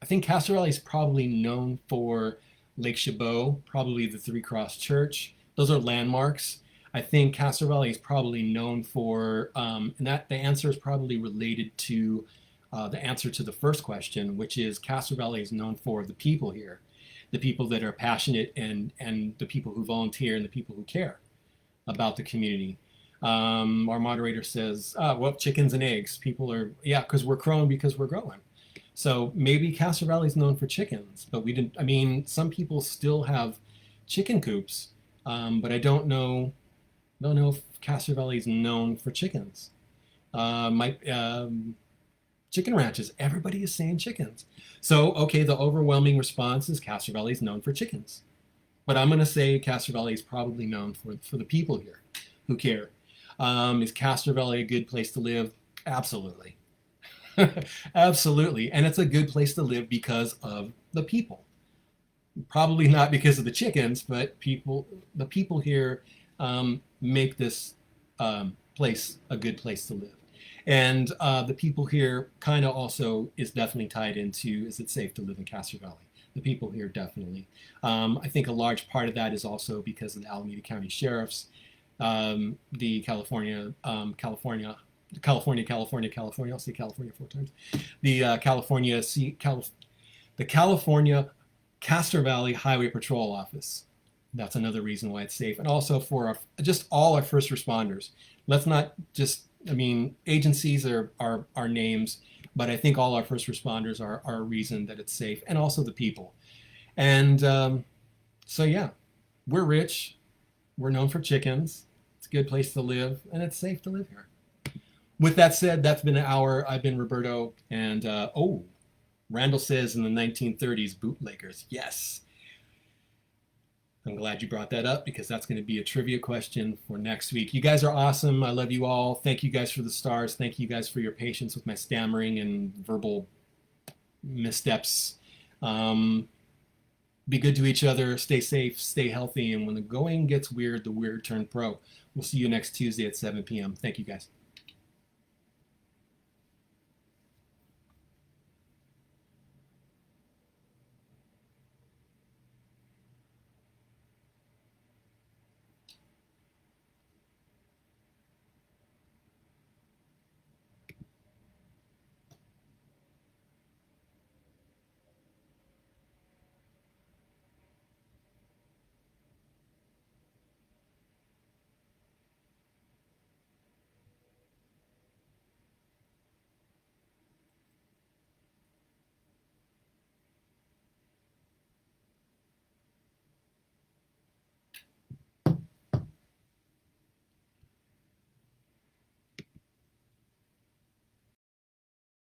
think Castro Valley is probably known for Lake Chabot, probably the Three Cross Church. Those are landmarks. I think Castro Valley is probably known for, and that the answer is probably related to the answer to the first question, which is Castro Valley is known for the people here, the people that are passionate and the people who volunteer and the people who care about the community. Our moderator says, well, chickens and eggs. People are, because we're growing. So maybe Castro Valley is known for chickens, but some people still have chicken coops, but I don't know if Castro Valley is known for chickens. Chicken ranches. Everybody is saying chickens. So, okay, the overwhelming response is Castro Valley is known for chickens. But I'm going to say Castro Valley is probably known for the people here who care. Is Castro Valley a good place to live? Absolutely. Absolutely. And it's a good place to live because of the people. Probably not because of the chickens, but the people here make this place a good place to live. And the people here kind of also is definitely tied into, is it safe to live in Castro Valley? The people here definitely. I think a large part of that is also because of the Alameda County Sheriffs, the California, I'll say California 4 times. The California Castro Valley Highway Patrol Office. That's another reason why it's safe. And also for just all our first responders. Let's not just, agencies are names, but I think all our first responders are a reason that it's safe, and also the people. And so, yeah, we're rich. We're known for chickens. It's a good place to live, and it's safe to live here. With that said, that's been an hour. I've been Roberto, and Randall says in the 1930s, bootleggers. Yes. I'm glad you brought that up because that's going to be a trivia question for next week. You guys are awesome. I love you all. Thank you guys for the stars. Thank you guys for your patience with my stammering and verbal missteps. Be good to each other. Stay safe. Stay healthy. And when the going gets weird, the weird turn pro. We'll see you next Tuesday at 7 p.m. Thank you guys.